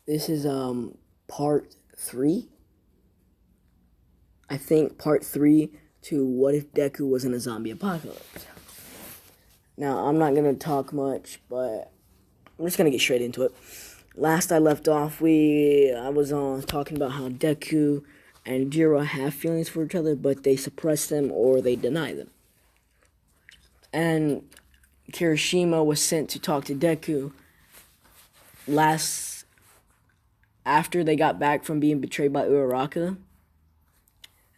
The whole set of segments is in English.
This is part 3. I think part 3 to what if Deku was in a zombie apocalypse. Now, I'm not going to talk much, but I'm just going to get straight into it. Last I left off, I was talking about how Deku and Jiro have feelings for each other, but they suppress them or they deny them. And Kirishima was sent to talk to Deku after they got back from being betrayed by Uraraka.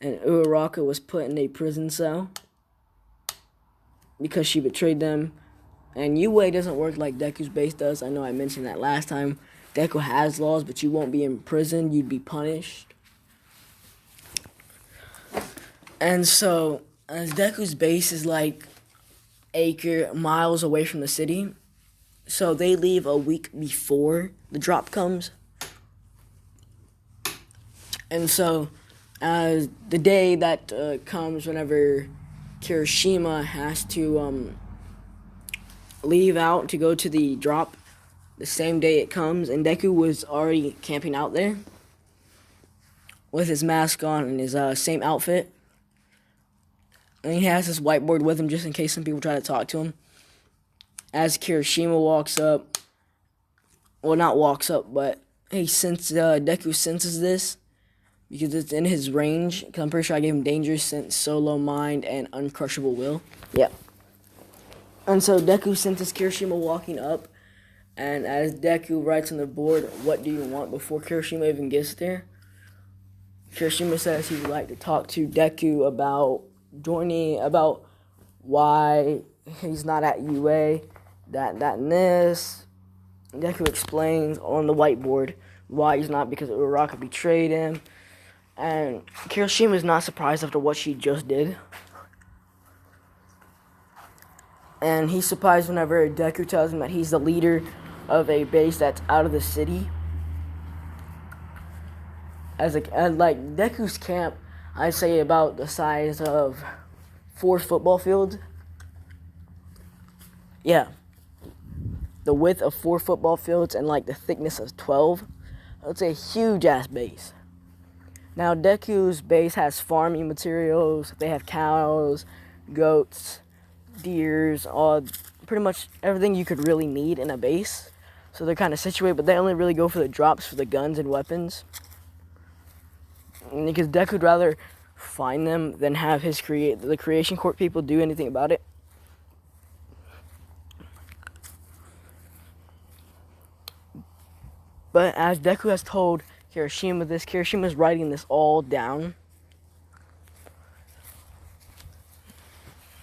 And Uraraka was put in a prison cell because she betrayed them. And UA doesn't work like Deku's base does. I know I mentioned that last time. Deku has laws, but you won't be in prison. You'd be punished. And so, as Deku's base is like miles away from the city, so they leave a week before the drop comes. And so, the day that comes whenever Kirishima has to leave out to go to the drop, the same day it comes, and Deku was already camping out there with his mask on and his same outfit. And he has this whiteboard with him just in case some people try to talk to him. As Kirishima walks up, well, not walks up, but Deku senses this because it's in his range. Because I'm pretty sure I gave him Dangerous Sense, Solo Mind, and Uncrushable Will. Yeah. And so Deku senses Kirishima walking up, and as Deku writes on the board, "What do you want?" before Kirishima even gets there, Kirishima says he would like to talk to Deku about why he's not at UA, that and this. Deku explains on the whiteboard why he's not, because Uraraka betrayed him. And Kirishima is not surprised after what she just did. And he's surprised whenever Deku tells him that he's the leader of a base that's out of the city. And like Deku's camp, I'd say about the size of 4 football fields. Yeah. The width of 4 football fields and like the thickness of 12. It's a huge ass base. Now Deku's base has farming materials. They have cows, goats, deers, pretty much everything you could really need in a base. So they're kind of situated, but they only really go for the drops for the guns and weapons. Because Deku would rather find them than have the Creation Court people do anything about it. But as Deku has told Kirishima this, Kirishima's writing this all down.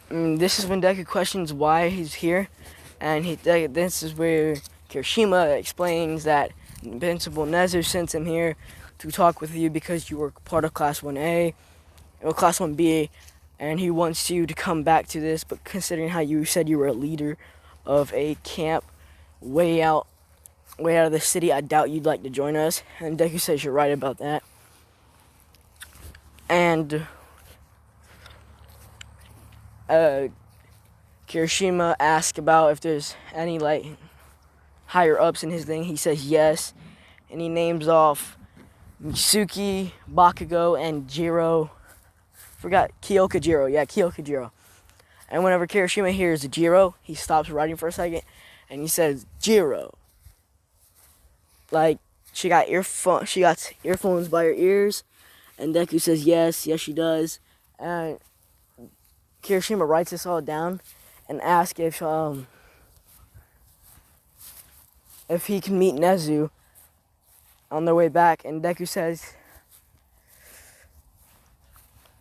This is when Deku questions why he's here, and this is where Kirishima explains that Principal Nezu sent him here to talk with you because you were part of Class 1A, or Class 1B, and he wants you to come back to this, but considering how you said you were a leader of a camp way out of the city, I doubt you'd like to join us. And Deku says you're right about that. And Kirishima asks about if there's any like higher ups in his thing. He says yes, and he names off Mitsuki, Bakugo, and Jiro. Forgot Kyoka Jiro. Yeah, Kyoka Jiro. And whenever Kirishima hears Jiro, he stops writing for a second, and he says Jiro. Like she got earphones by her ears, and Deku says yes, she does. And Kirishima writes this all down and asks if he can meet Nezu on their way back, and Deku says,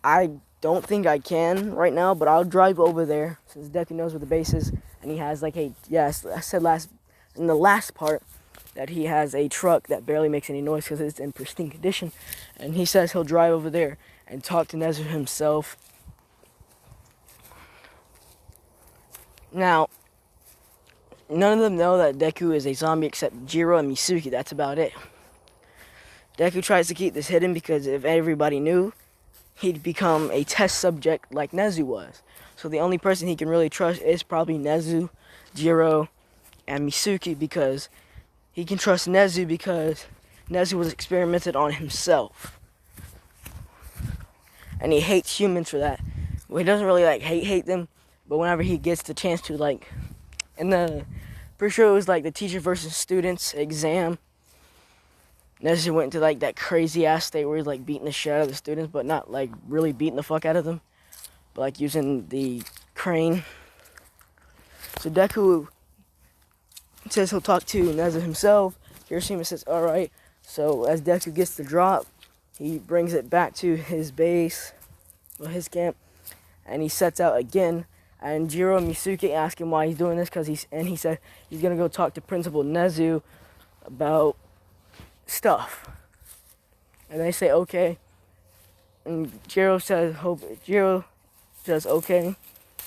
"I don't think I can right now, but I'll drive over there," since Deku knows where the base is, and he has like I said in the last part that he has a truck that barely makes any noise because it's in pristine condition, and he says he'll drive over there and talk to Nezu himself. Now, none of them know that Deku is a zombie except Jiro and Mitsuki. That's about it. Deku tries to keep this hidden because if everybody knew, he'd become a test subject like Nezu was. So the only person he can really trust is probably Nezu, Jiro, and Mitsuki, because he can trust Nezu because Nezu was experimented on himself. And he hates humans for that. Well, he doesn't really like hate them, but whenever he gets the chance to, like, in the, pretty sure it was like the teacher versus students exam, Nezu went to like that crazy ass state where he's like beating the shit out of the students, but not like really beating the fuck out of them, but like using the crane. So Deku says he'll talk to Nezu himself. Kirishima says, alright. So as Deku gets the drop, he brings it back to his base, or his camp, and he sets out again. And Jiro and Misuke ask him why he's doing this, because he said he's gonna go talk to Principal Nezu about stuff. And they say okay. And Jiro says okay,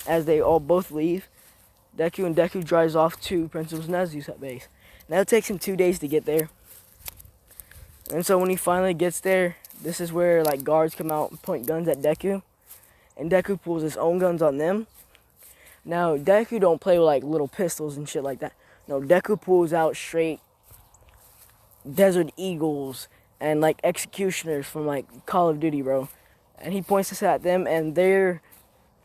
as they all both leave. Deku drives off to Principal Nezu's base. Now it takes him 2 days to get there. And so when he finally gets there, this is where like guards come out and point guns at Deku. And Deku pulls his own guns on them. Now Deku don't play with like little pistols and shit like that. No, Deku pulls out straight Desert Eagles and like executioners from like Call of Duty, bro. And he points this at them, and they're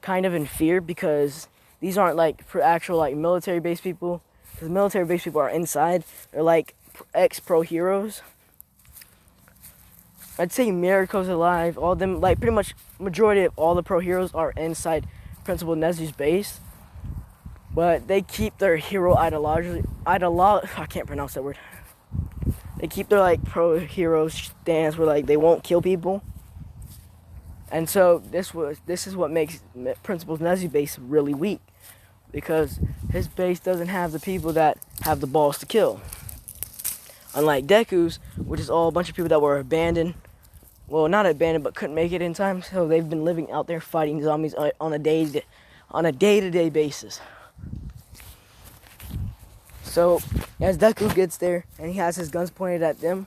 kind of in fear because these aren't like actual like military base people. Because military base people are inside. They're like ex-pro heroes. I'd say Miriko's alive. All of them, like pretty much majority of all the pro heroes are inside Principal Nezu's base. But they keep their hero ideology. I can't pronounce that word. They keep their like pro hero stance where like they won't kill people. And so this is what makes Principal Nezu's base really weak, because his base doesn't have the people that have the balls to kill. Unlike Deku's, which is all a bunch of people that were abandoned. Well, not abandoned, but couldn't make it in time. So they've been living out there fighting zombies on a day-to-day basis. So as Deku gets there and he has his guns pointed at them,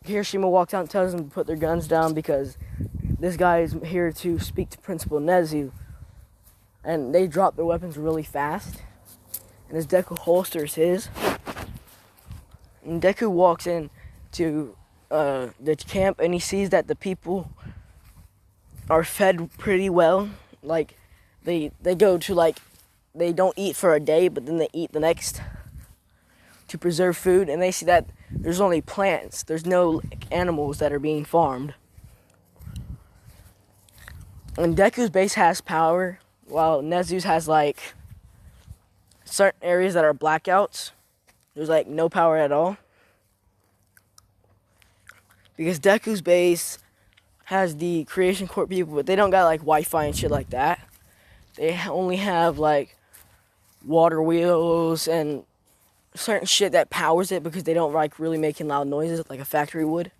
Hiroshima walks out and tells them to put their guns down because this guy is here to speak to Principal Nezu. And they drop their weapons really fast. And as Deku holsters his, and Deku walks in to the camp, and he sees that the people are fed pretty well. Like they go to like, they don't eat for a day, but then they eat the next to preserve food. And they see that there's only plants. There's no like, animals that are being farmed. And Deku's base has power, while Nezu's has like certain areas that are blackouts. There's like no power at all. Because Deku's base has the Creation Corp people, but they don't got like Wi-Fi and shit like that. They only have like water wheels and certain shit that powers it, because they don't like really making loud noises like a factory would.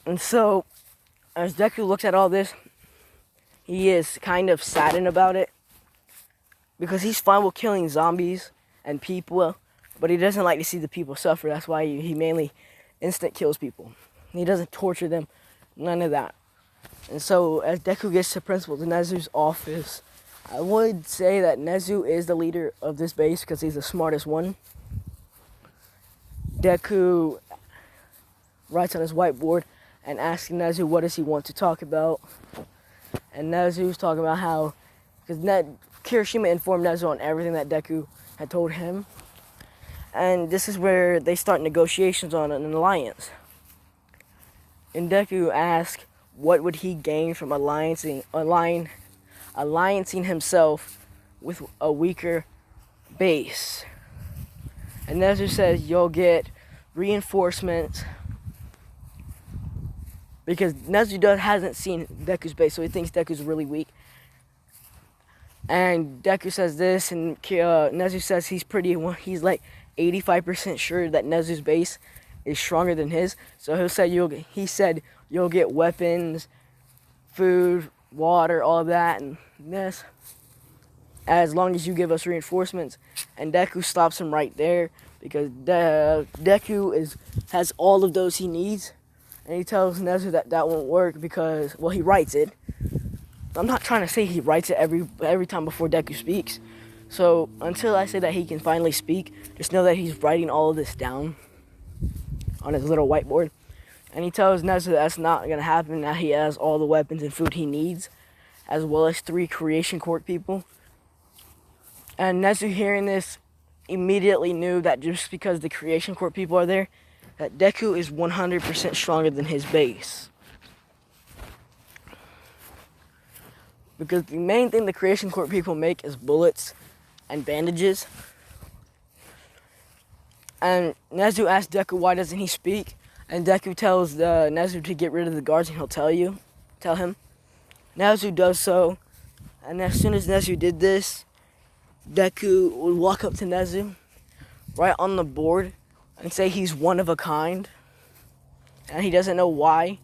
And so as Deku looks at all this, he is kind of saddened about it, because he's fine with killing zombies and people, but he doesn't like to see the people suffer. That's why he mainly instant kills people. He doesn't torture them, none of that. And so as Deku gets to Principal Nezu's office, I would say that Nezu is the leader of this base because he's the smartest one. Deku writes on his whiteboard and asks Nezu what does he want to talk about. And Nezu's talking about how, because Kirishima informed Nezu on everything that Deku had told him. And this is where they start negotiations on an alliance. And Deku asks what would he gain from alliancing himself with a weaker base. And Nezu says you'll get reinforcements, because Nezu hasn't seen Deku's base, so he thinks Deku's really weak. And Deku says this, and Nezu says he's like 85% sure that Nezu's base is stronger than his. So he said you'll get weapons, food, water, all of that, and this, as long as you give us reinforcements. And Deku stops him right there, because Deku has all of those he needs. And he tells Nezu that won't work because, well, he writes it. I'm not trying to say he writes it every time before Deku speaks, So until I say that he can finally speak, just know that he's writing all of this down on his little whiteboard. And he tells Nezu that that's not going to happen, that he has all the weapons and food he needs, as well as 3 creation court people. And Nezu, hearing this, immediately knew that just because the creation court people are there, that Deku is 100% stronger than his base. Because the main thing the creation court people make is bullets and bandages. And Nezu asks Deku why doesn't he speak, and Deku tells Nezu to get rid of the guards and he'll tell him. Nezu does so, and as soon as Nezu did this, Deku would walk up to Nezu, right on the board, and say he's one of a kind, and he doesn't know why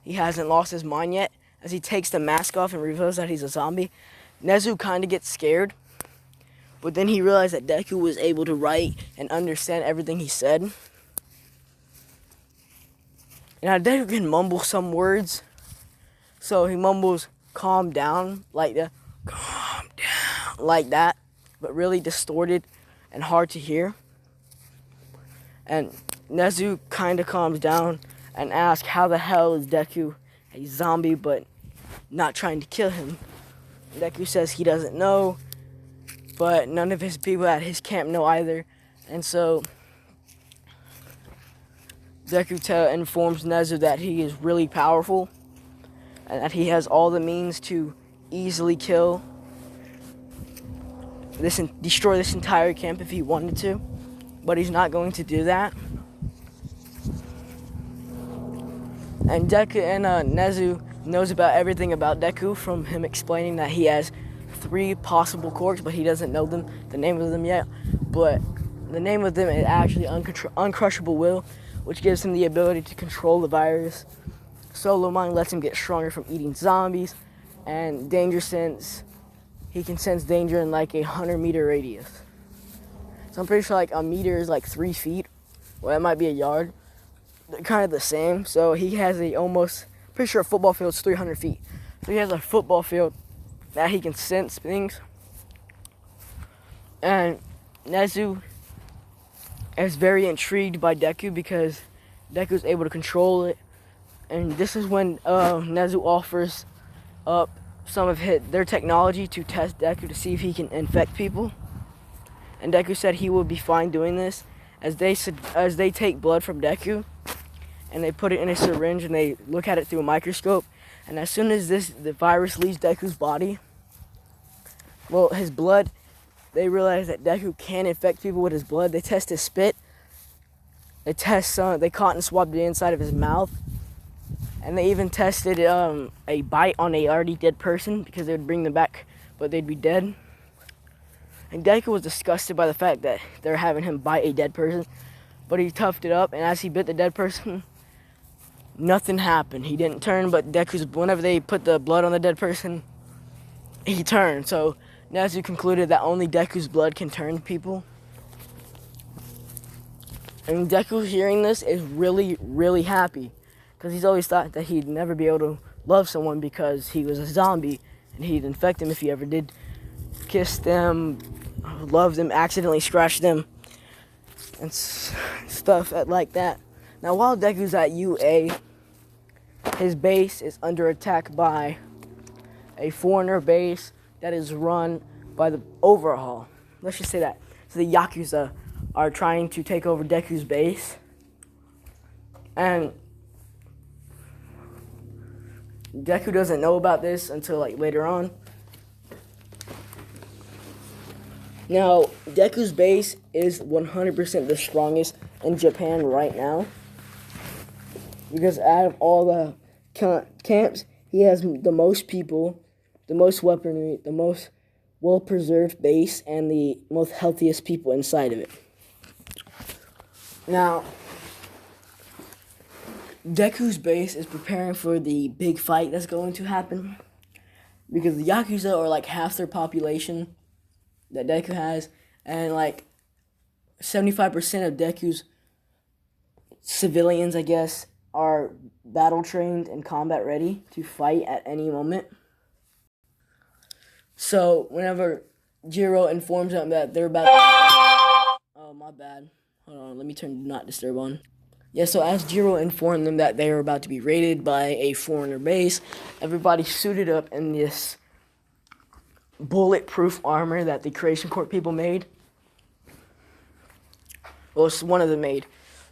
he hasn't lost his mind yet. As he takes the mask off and reveals that he's a zombie, Nezu kind of gets scared, but then he realized that Deku was able to write and understand everything he said. Now Deku can mumble some words, so he mumbles "calm down" like that, "calm down" like that, but really distorted and hard to hear. And Nezu kind of calms down and asks how the hell is Deku a zombie but not trying to kill him. Deku says he doesn't know, but none of his people at his camp know either. And so Deku informs Nezu that he is really powerful and that he has all the means to easily destroy this entire camp if he wanted to, but he's not going to do that. And Nezu knows about everything about Deku from him explaining that he has 3 possible quirks, but he doesn't know the name of them yet. But the name of them is actually Uncrushable Will, which gives him the ability to control the virus. Solo Mind lets him get stronger from eating zombies, and Danger Sense, he can sense danger in like a 100-meter radius. So I'm pretty sure like a meter is like 3 feet, or that might be a yard. They're kind of the same. So he has pretty sure a football field is 300 feet. So he has a football field that he can sense things. And Nezu is very intrigued by Deku because Deku's able to control it. And this is when Nezu offers up some of their technology to test Deku to see if he can infect people. And Deku said he will be fine doing this, as they take blood from Deku and they put it in a syringe and they look at it through a microscope. And as soon as the virus leaves Deku's body, well, his blood, they realize that Deku can infect people with his blood. They test his spit. They cotton swabbed the inside of his mouth. And they even tested a bite on a already dead person because they would bring them back, but they'd be dead. And Deku was disgusted by the fact that they're having him bite a dead person, but he toughed it up, and as he bit the dead person, nothing happened. He didn't turn, but whenever they put the blood on the dead person, he turned. So Nezu concluded that only Deku's blood can turn people. And Deku, hearing this, is really, really happy, because he's always thought that he'd never be able to love someone because he was a zombie, and he'd infect them if he ever did kiss them, love them, accidentally scratch them, and stuff like that. Now, while Deku's at UA, his base is under attack by a foreigner base that is run by the Overhaul. Let's just say that. So the Yakuza are trying to take over Deku's base. And Deku doesn't know about this until like later on. Now, Deku's base is 100% the strongest in Japan right now. Because out of all the camps, he has the most people, the most weaponry, the most well-preserved base, and the most healthiest people inside of it. Now, Deku's base is preparing for the big fight that's going to happen. Because the Yakuza are like half their population that Deku has, and like 75% of Deku's civilians, I guess, are battle trained and combat ready to fight at any moment. So whenever Jiro informs them that they're about. Oh, my bad. Hold on, let me turn Do Not Disturb on. Yeah, so as Jiro informed them that they were about to be raided by a foreigner base, everybody suited up in this bulletproof armor that the Creation Court people made. Well, it's one of them made,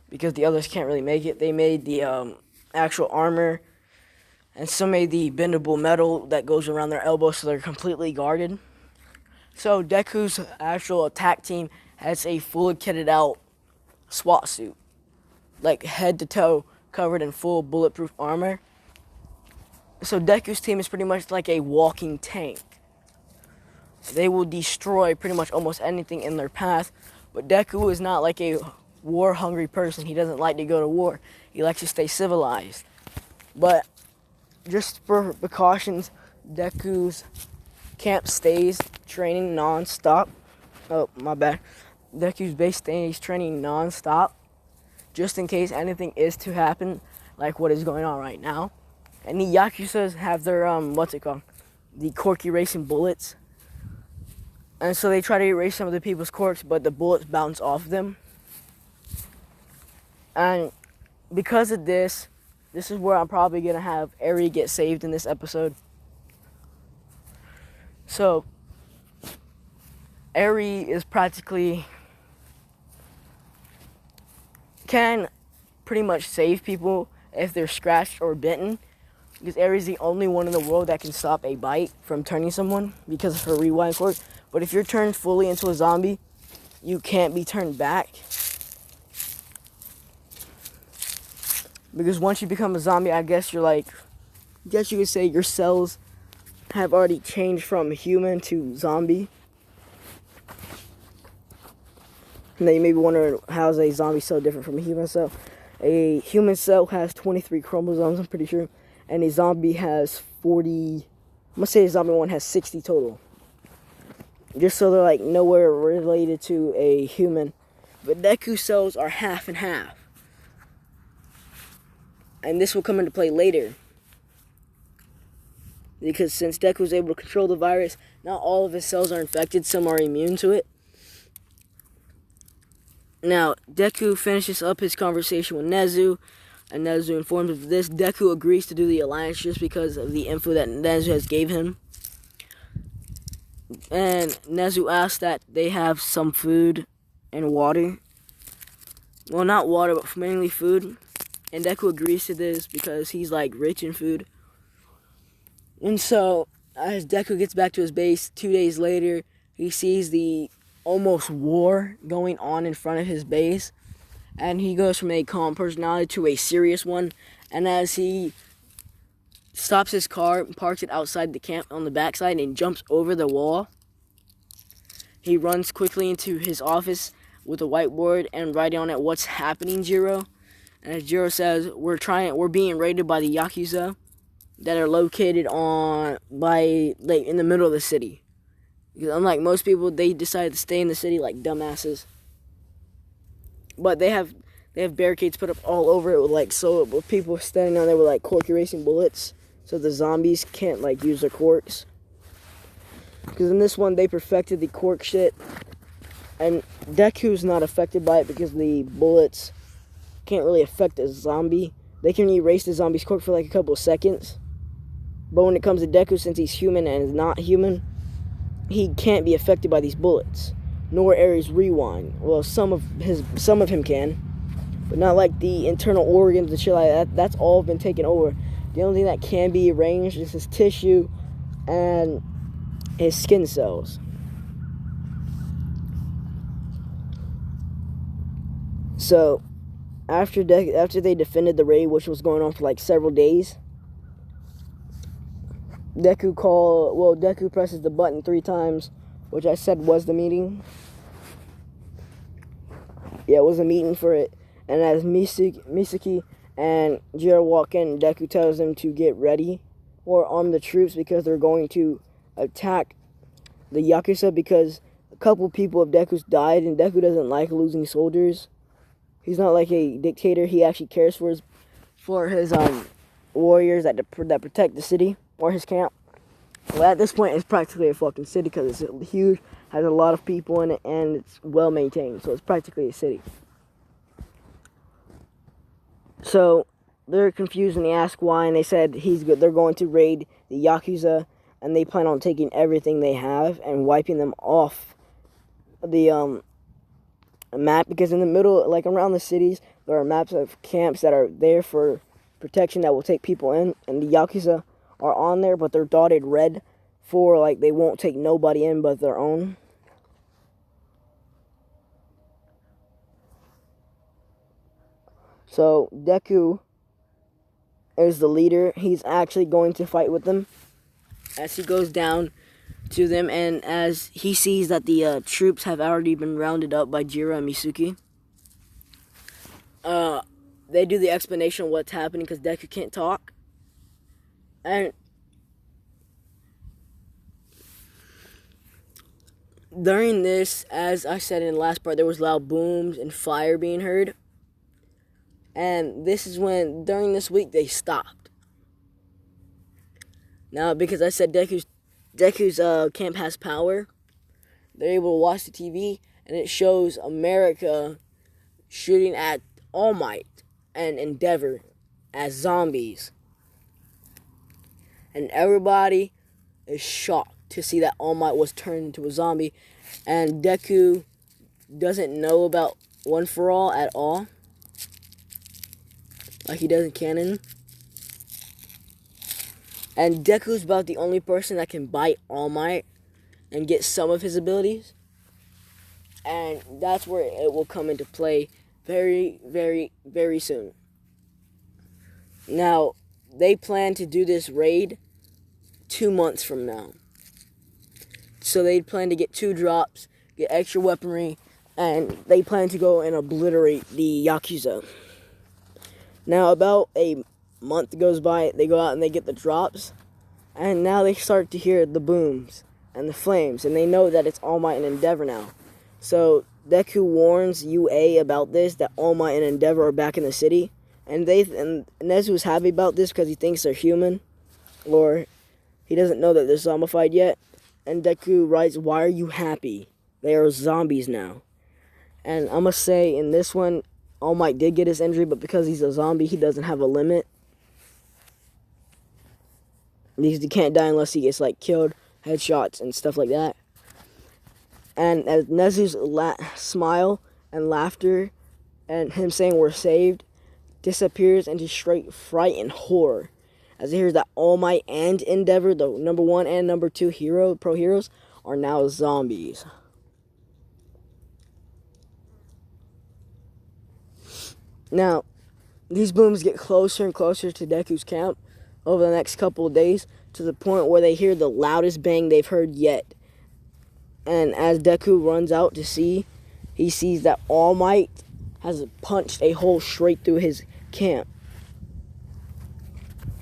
because the others can't really make it. They made the actual armor, and some made the bendable metal that goes around their elbows so they're completely guarded. So Deku's actual attack team has a fully kitted out SWAT suit, like head to toe covered in full bulletproof armor. So Deku's team is pretty much like a walking tank. They will destroy pretty much almost anything in their path, but Deku is not like a war-hungry person. He doesn't like to go to war. He likes to stay civilized. But just for precautions, Deku's camp stays training non-stop. Oh, my bad. Deku's base stays training non-stop, just in case anything is to happen, like what is going on right now. And the Yakuzas have their, the cork erasing bullets. And so they try to erase some of the people's corks, but the bullets bounce off them. And because of this is where I'm probably going to have Eri get saved in this episode. So, Eri is practically can pretty much save people if they're scratched or bitten, because Eri's the only one in the world that can stop a bite from turning someone because of her rewind quirk. But if you're turned fully into a zombie, you can't be turned back. Because once you become a zombie, I guess you could say your cells have already changed from human to zombie. Now you may be wondering, how is a zombie cell different from a human cell? A human cell has 23 chromosomes, I'm pretty sure. And a zombie has 40... I'm going to say a zombie one has 60 total. Just so they're like nowhere related to a human. But Deku cells are half and half. And this will come into play later. Because since Deku was able to control the virus, not all of his cells are infected. Some are immune to it. Now, Deku finishes up his conversation with Nezu, and Nezu informs him of this. Deku agrees to do the alliance just because of the info that Nezu has gave him. And Nezu asks that they have some food and water. Well, not water, but mainly food. And Deku agrees to this because he's like rich in food. And so, as Deku gets back to his base 2 days later, he sees the almost war going on in front of his base, and he goes from a calm personality to a serious one. And as he stops his car, parks it outside the camp on the backside, and jumps over the wall, he runs quickly into his office with a whiteboard and writing on it, "What's happening, Jiro?" And as Jiro says, we're being raided by the Yakuza that are located in the middle of the city. Because unlike most people, they decided to stay in the city like dumbasses. But they have barricades put up all over it with people standing down there with like cork erasing bullets, so the zombies can't use their corks. Because in this one they perfected the cork shit, and Deku's not affected by it because the bullets can't really affect a zombie. They can erase the zombie's cork for a couple of seconds. But when it comes to Deku, since he's human and is not human, he can't be affected by these bullets, nor Ares rewind. Well, some of him can, but not like the internal organs and shit like that. That's all been taken over. The only thing that can be arranged is his tissue and his skin cells. So, after they defended the raid, which was going on for several days, Deku presses the button 3 times, which I said was the meeting. Yeah, it was a meeting for it. And as Misaki and Jiro walk in, Deku tells them to get ready or arm the troops because they're going to attack the Yakuza, because a couple people of Deku's died, and Deku doesn't like losing soldiers. He's not like a dictator. He actually cares for his warriors that protect the city or his camp. Well, at this point, it's practically a fucking city because it's huge, has a lot of people in it, and it's well maintained. So it's practically a city. So they're confused and they ask why, and they said they're going to raid the Yakuza, and they plan on taking everything they have and wiping them off the map, because in the middle, like around the cities, there are maps of camps that are there for protection that will take people in, and the Yakuza are on there, but they're dotted red for like they won't take nobody in but their own. So Deku is the leader. He's actually going to fight with them as he goes down to them, and as he sees that the troops have already been rounded up by Jira and Misuki. They do the explanation of what's happening because Deku can't talk. And during this, as I said in the last part, there was loud booms and fire being heard. And this is when, during this week, they stopped. Now, because I said Deku's camp has power, they're able to watch the TV, and it shows America shooting at All Might and Endeavor as zombies. And everybody is shocked to see that All Might was turned into a zombie, and Deku doesn't know about One for All at all, like he does in canon. And Deku's about the only person that can bite All Might and get some of his abilities. And that's where it will come into play very, very, very soon. Now, they plan to do this raid 2 months from now. So they plan to get 2 drops, get extra weaponry, and they plan to go and obliterate the Yakuza. Now, about a month goes by, they go out and they get the drops, and now they start to hear the booms and the flames, and they know that it's All Might and Endeavor now. So Deku warns UA about this, that All Might and Endeavor are back in the city, and Nezu's happy about this because he thinks they're human, or he doesn't know that they're zombified yet. And Deku writes, "Why are you happy? They are zombies now." And I must say, in this one, All Might did get his injury, but because he's a zombie, he doesn't have a limit. Because he can't die unless he gets like killed, headshots, and stuff like that. And as Nezu's smile and laughter and him saying we're saved disappears into straight fright and horror, as he hears that All Might and Endeavor, the number 1 and number 2 pro heroes, are now zombies. Now, these booms get closer and closer to Deku's camp over the next couple of days, to the point where they hear the loudest bang they've heard yet. And as Deku runs out to see, he sees that All Might has punched a hole straight through his camp.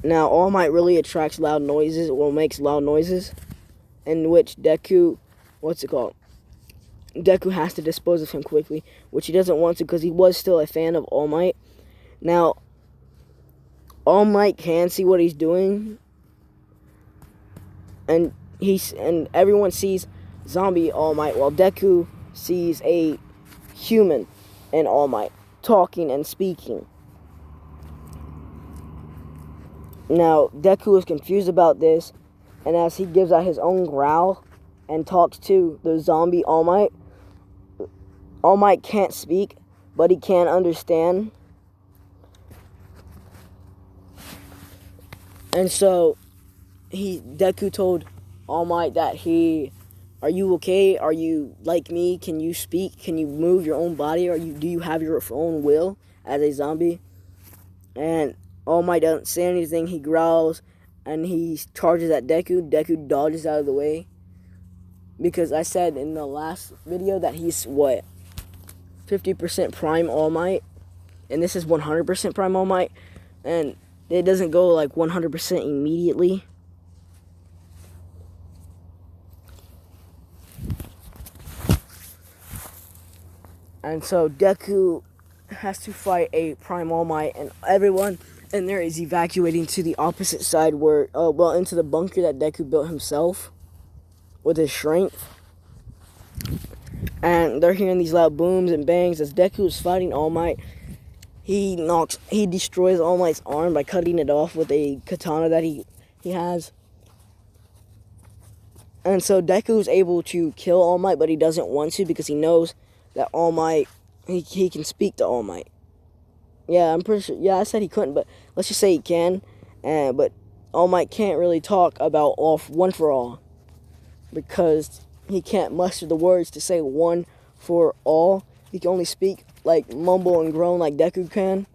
Now, All Might really attracts loud noises, or makes loud noises, in which Deku has to dispose of him quickly, which he doesn't want to because he was still a fan of All Might. Now, All Might can see what he's doing, and everyone sees zombie All Might, while Deku sees a human in All Might, talking and speaking. Now, Deku is confused about this, and as he gives out his own growl and talks to the zombie All Might can't speak, but he can understand. And so, Deku told All Might that are you okay? Are you like me? Can you speak? Can you move your own body? Do you have your own will as a zombie? And All Might doesn't say anything. He growls and he charges at Deku. Deku dodges out of the way, because I said in the last video that he's 50% prime All Might, and this is 100% prime All Might, and it doesn't go like 100% immediately. And so Deku has to fight a prime All Might, and everyone And there is evacuating to the opposite side where, into the bunker that Deku built himself with his strength. And they're hearing these loud booms and bangs as Deku is fighting All Might. He destroys All Might's arm by cutting it off with a katana that he has. And so Deku is able to kill All Might, but he doesn't want to because he knows that All Might, he can speak to All Might. Yeah, I'm pretty sure. Yeah, I said he couldn't, but let's just say he can. But All Might can't really talk about one for all because he can't muster the words to say one for all. He can only speak like mumble and groan like Deku can.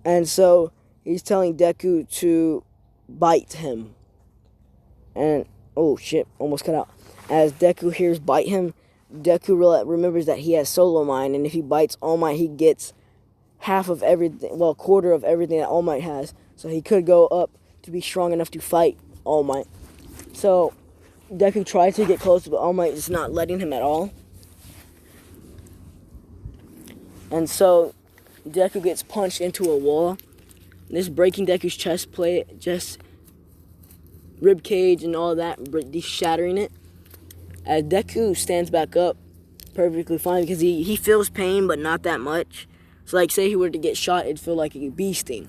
And so he's telling Deku to bite him. And oh shit, almost cut out. As Deku hears bite him, Deku remembers that he has Solo Mind, and if he bites All Might, he gets half of everything, well, quarter of everything that All Might has. So he could go up to be strong enough to fight All Might. So Deku tries to get close, but All Might is not letting him at all. And so Deku gets punched into a wall. This breaking Deku's chest plate, just rib cage and all that, shattering it. As Deku stands back up perfectly fine because he feels pain, but not that much. So, like, say he were to get shot, it'd feel like a bee sting.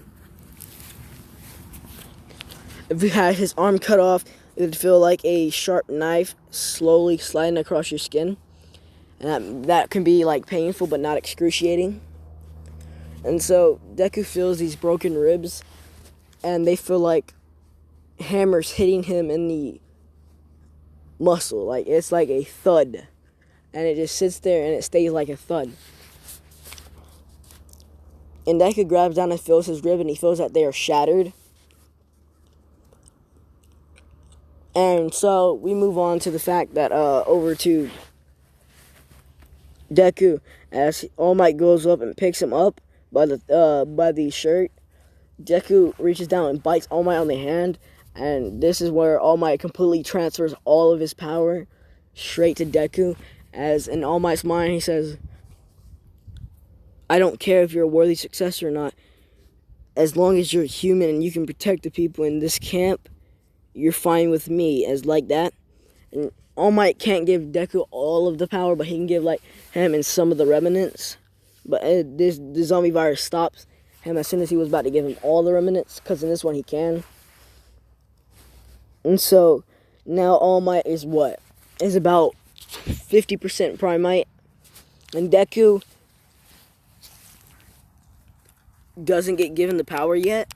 If he had his arm cut off, it would feel like a sharp knife slowly sliding across your skin. And that can be, like, painful, but not excruciating. And so, Deku feels these broken ribs, and they feel like hammers hitting him in the muscle. Like, it's like a thud. And it just sits there, and it stays like a thud. And Deku grabs down and feels his rib, and he feels that they are shattered. And so we move on to the fact that over to Deku as All Might goes up and picks him up by the shirt. Deku reaches down and bites All Might on the hand, and this is where All Might completely transfers all of his power straight to Deku. As in All Might's mind, he says, I don't care if you're a worthy successor or not. As long as you're human and you can protect the people in this camp, you're fine with me. As like that. And All Might can't give Deku all of the power, but he can give like him and some of the remnants. But the zombie virus stops him as soon as he was about to give him all the remnants, because in this one he can. And so now All Might is what? Is about 50% Primite. And Deku doesn't get given the power yet,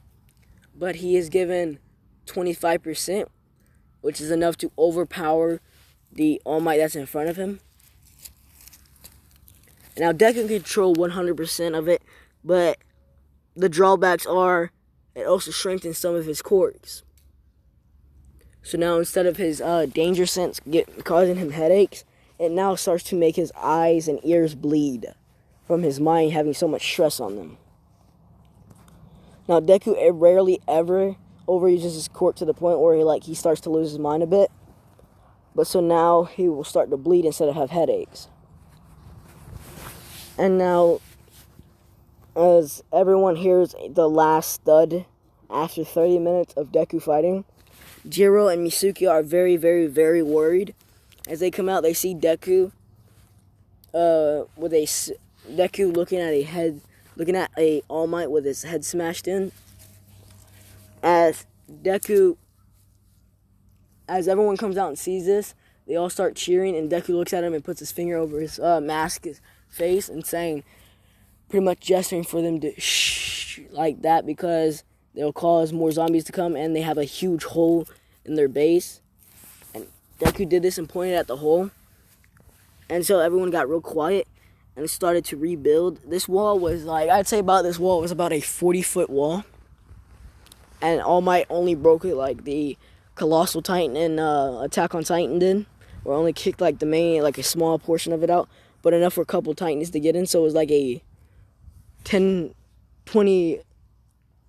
but he is given 25%, which is enough to overpower the All Might that's in front of him. Now Deku can control 100% of it, but the drawbacks are it also strengthens some of his quirks. So now instead of his danger sense causing him headaches, it now starts to make his eyes and ears bleed from his mind having so much stress on them. Now Deku rarely ever overuses his quirk to the point where he starts to lose his mind a bit. But so now he will start to bleed instead of have headaches. And now, as everyone hears the last thud after 30 minutes of Deku fighting, Jiro and Misuke are very, very, very worried. As they come out, they see Deku Deku looking at a All Might with his head smashed in. As everyone comes out and sees this, they all start cheering, and Deku looks at him and puts his finger over his his face and saying, pretty much gesturing for them to shh like that, because they'll cause more zombies to come, and they have a huge hole in their base. And Deku did this and pointed at the hole, and so everyone got real quiet and started to rebuild. This wall was I'd say about this wall was about a 40-foot wall, and All Might only broke it like the Colossal Titan and Attack on Titan did, or only kicked like the main, like a small portion of it out, but enough for a couple Titans to get in. So it was like a 10, 20,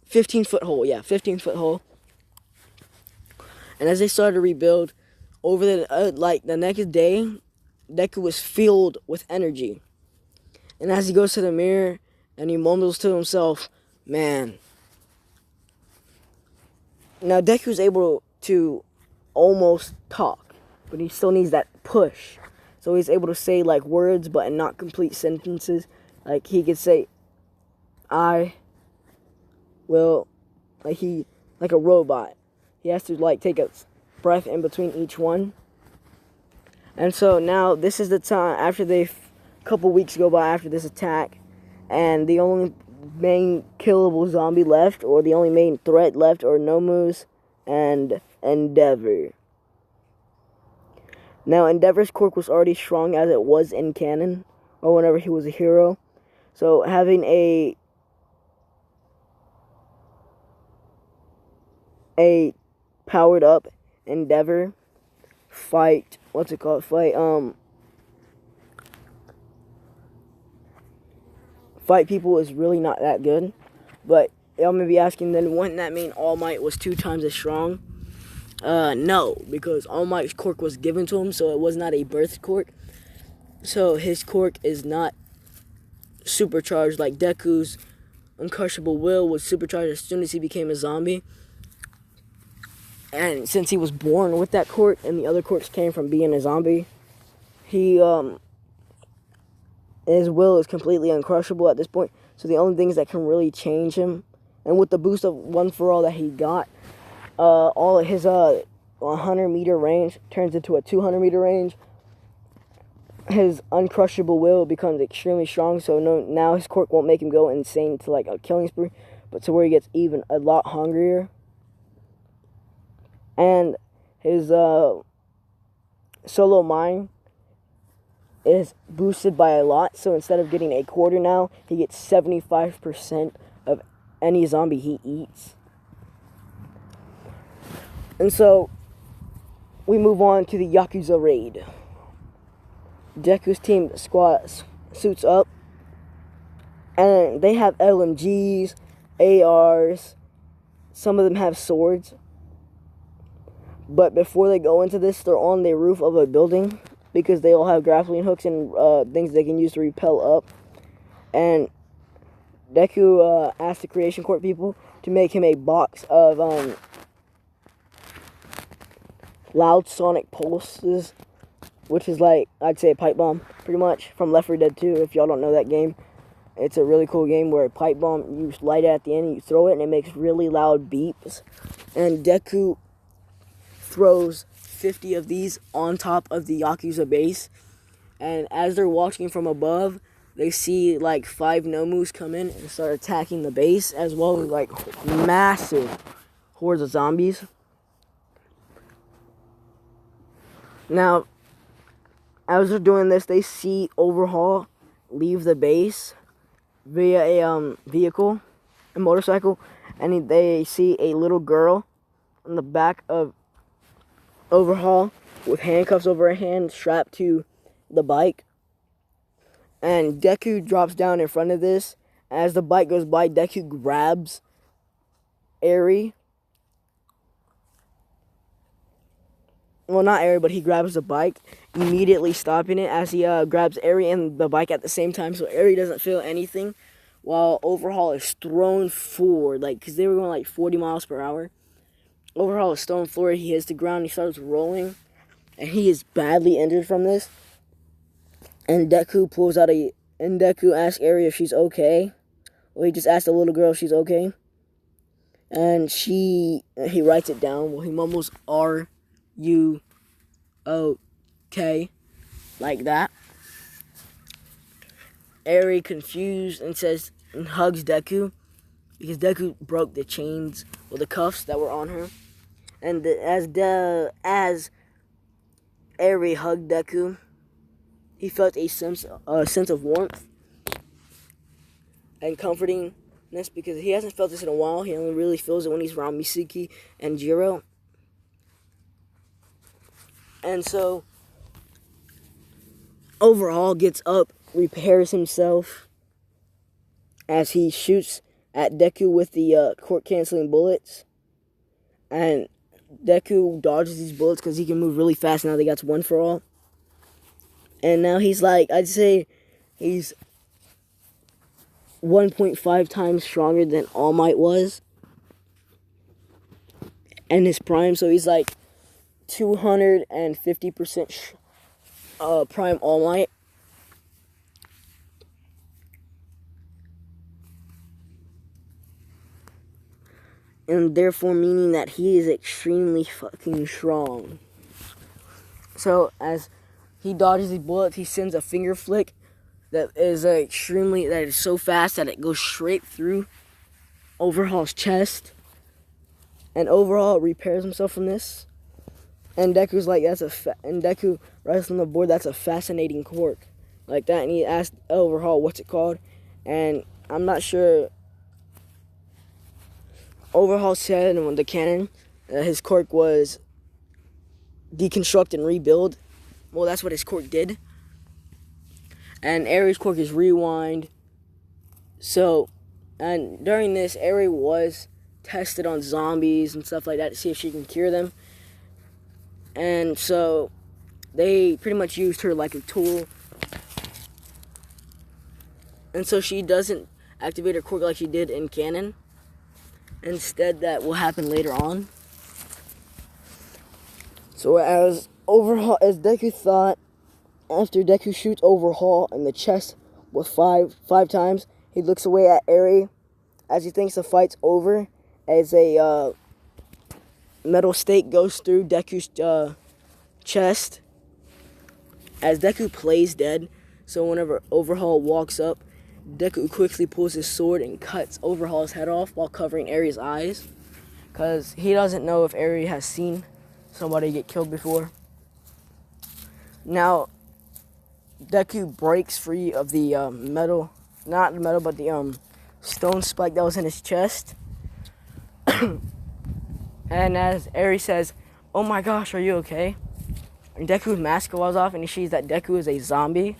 15-foot hole. Yeah, 15-foot hole. And as they started to rebuild, over the next day, Deku was filled with energy. And as he goes to the mirror and he mumbles to himself, man, Now Deku's able to almost talk, but he still needs that push. So he's able to say like words, but not complete sentences. Like he could say, "I will," like a robot. He has to like take a breath in between each one. And so now this is the time after a couple weeks go by after this attack, and the only main killable zombie left, or the only main threat left, are Nomu's and Endeavor. Now Endeavor's quirk was already strong as it was in canon, or whenever he was a hero. So having a powered up Endeavor fight fight people is really not that good. But y'all may be asking, then wouldn't that mean All Might was 2 times as strong? No, because All Might's quirk was given to him, so it was not a birth quirk. So his quirk is not supercharged like Deku's uncrushable will was supercharged as soon as he became a zombie. And since he was born with that quirk, and the other quirks came from being a zombie, his will is completely uncrushable at this point. So the only things that can really change him, and with the boost of One for All that he got, all of his 100-meter range turns into a 200-meter range. His uncrushable will becomes extremely strong, so now his quirk won't make him go insane to like a killing spree, but to where he gets even a lot hungrier. And his solo mind is boosted by a lot, so instead of getting a quarter now, he gets 75% of any zombie he eats. And so we move on to the Yakuza raid. Deku's team suits up, and they have LMGs, ARs, some of them have swords. But before they go into this, they're on the roof of a building, because they all have grappling hooks and things they can use to rappel up. And Deku asked the Creation Court people to make him a box of loud sonic pulses, which is like, I'd say a pipe bomb, pretty much, from Left 4 Dead 2, if y'all don't know that game. It's a really cool game where a pipe bomb, you light it at the end, and you throw it, and it makes really loud beeps. And Deku throws 50 of these on top of the Yakuza base, and as they're watching from above, they see like 5 Nomus come in and start attacking the base, as well as like massive hordes of zombies. Now, as they're doing this, they see Overhaul leave the base via a vehicle, a motorcycle, and they see a little girl in the back of Overhaul with handcuffs over her hand strapped to the bike. And Deku drops down in front of this. As the bike goes by, Deku grabs Eri. Well, not Eri, but he grabs the bike, immediately stopping it as he grabs Eri and the bike at the same time, so Eri doesn't feel anything, while Overhaul is thrown forward, like, because they were going like 40 miles per hour. Overhaul is thrown forward, he hits the ground, he starts rolling, and he is badly injured from this. And Deku asks Eri if she's okay. Well, he just asked the little girl if she's okay. And he writes it down. Well, he mumbles R-U-O-K, like that. Eri, confused, and hugs Deku, because Deku broke the chains or the cuffs that were on her. And as Eri hugged Deku, he felt a sense of warmth and comfortingness, because he hasn't felt this in a while. He only really feels it when he's around Mitsuki and Jiro. And so Overhaul gets up, repairs himself as he shoots at Deku with the court-canceling bullets. And Deku dodges these bullets because he can move really fast now that he got One for All. And now he's like, I'd say he's 1.5 times stronger than All Might was. and his prime, so he's like 250% prime All Might. And therefore meaning that he is extremely fucking strong. So as he dodges these bullets, he sends a finger flick that is so fast that it goes straight through Overhaul's chest. And Overhaul repairs himself from this. And Deku's like, and Deku writes on the board, that's a fascinating quirk. Like that, and he asked Overhaul, what's it called? And I'm not sure. Overhaul said in the canon his quirk was deconstruct and rebuild. Well, that's what his quirk did. And Eri's quirk is rewind. So, and during this, Eri was tested on zombies and stuff like that to see if she can cure them. And so, they pretty much used her like a tool. And so she doesn't activate her quirk like she did in canon. Instead, that will happen later on. So as Deku thought, after Deku shoots Overhaul in the chest with five times, he looks away at Eri as he thinks the fight's over. As a metal stake goes through Deku's chest. As Deku plays dead, so whenever Overhaul walks up, Deku quickly pulls his sword and cuts Overhaul's head off while covering Eri's eyes. Because he doesn't know if Eri has seen somebody get killed before. Now, Deku breaks free of the not the metal, but the stone spike that was in his chest. And as Eri says, oh my gosh, are you okay? And Deku's mask goes off and he sees that Deku is a zombie.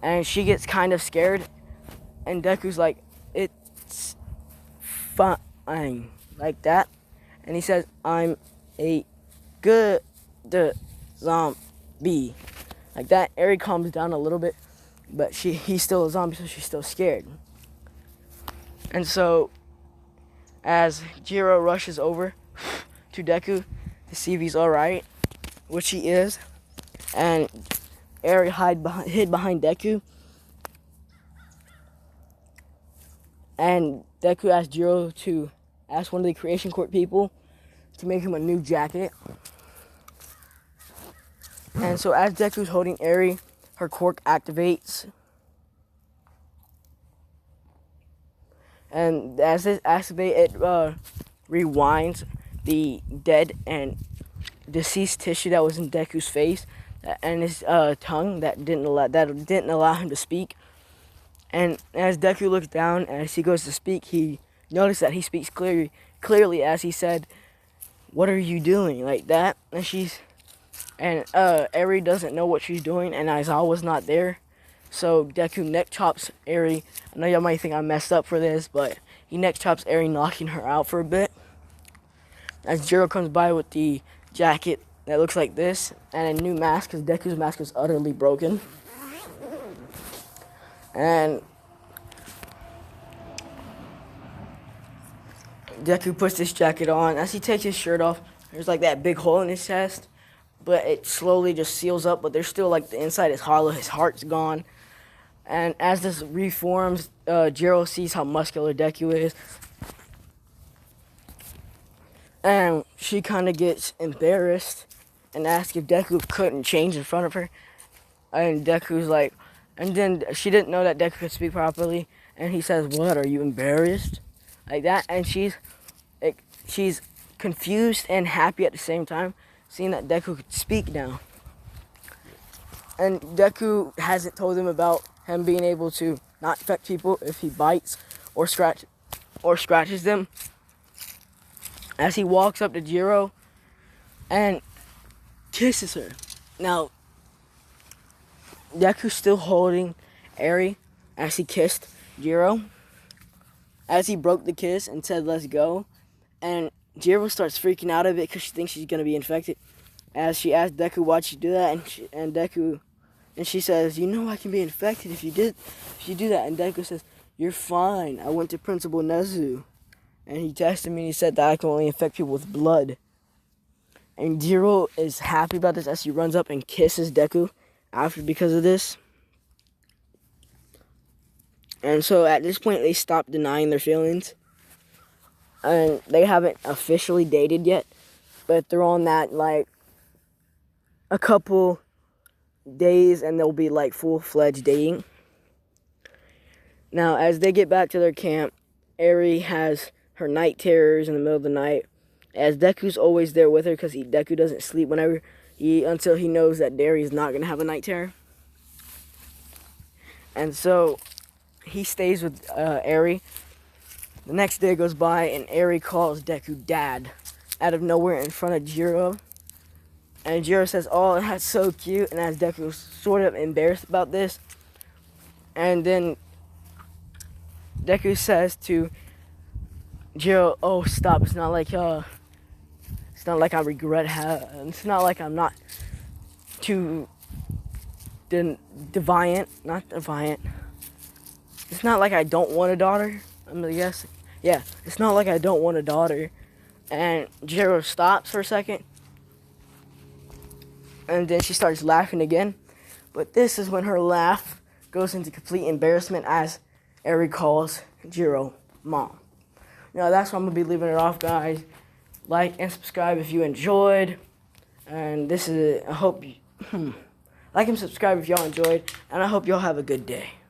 And she gets kind of scared. And Deku's like, it's fine. Like that. And he says, I'm a good zombie. Like that. Eri calms down a little bit. But he's still a zombie, so she's still scared. And so, as Jiro rushes over to Deku to see if he's alright, which he is, and Eri hid behind Deku. And Deku asked Jiro to ask one of the Creation Court people to make him a new jacket. And so as Deku's holding Eri, her quirk activates. And as it activates, it rewinds the dead and deceased tissue that was in Deku's face and his tongue that didn't allow him to speak. And as Deku looks down, as he goes to speak, he noticed that he speaks clearly as he said, "What are you doing?" Like that. And Eri doesn't know what she's doing, and Aizawa was not there. So Deku neck chops Eri. I know y'all might think I messed up for this, but he neck chops Eri, knocking her out for a bit. As Jiro comes by with the jacket that looks like this, and a new mask, because Deku's mask is utterly broken. And Deku puts this jacket on. As he takes his shirt off, there's like that big hole in his chest, but it slowly just seals up, but there's still like the inside is hollow, his heart's gone. And as this reforms, Jiro sees how muscular Deku is. And she kind of gets embarrassed and asks if Deku couldn't change in front of her. And Deku's like, and then she didn't know that Deku could speak properly. And he says, "What, are you embarrassed?" Like that. And she's confused and happy at the same time, seeing that Deku could speak now. And Deku hasn't told him about him being able to not affect people if he bites or scratches them. As he walks up to Jiro and kisses her. Now, Deku's still holding Eri as he kissed Jiro. As he broke the kiss and said, "Let's go." And Jiro starts freaking out a bit because she thinks she's going to be infected. As she asks Deku, "Why'd you do that?" And she says, "You know I can be infected if you do that." And Deku says, "You're fine. I went to Principal Nezu." and he tested me and he said that I can only infect people with blood. And Jiro is happy about this as he runs up and kisses Deku after because of this. And so at this point, they stop denying their feelings. And they haven't officially dated yet, but they're on that, like, a couple days and they'll be, like, full-fledged dating. Now, as they get back to their camp, Eri has her night terrors in the middle of the night, as Deku's always there with her because Deku doesn't sleep until he knows that Eri is not going to have a night terror. And so he stays with Eri. The next day goes by and Eri calls Deku Dad out of nowhere in front of Jiro. And Jiro says, "Oh, that's so cute." And as Deku's sort of embarrassed about this. And then Deku says to Jiro, "Oh, stop. It's not like I regret it's not like I'm not too defiant. Not defiant. It's not like I don't want a daughter." I'm gonna guess. Yeah, it's not like I don't want a daughter. And Jiro stops for a second. And then she starts laughing again. But this is when her laugh goes into complete embarrassment as Eri calls Jiro Mom. Now that's where I'm gonna be leaving it off, guys. Like and subscribe if you enjoyed. And this is I hope you like and subscribe if y'all enjoyed. And I hope y'all have a good day.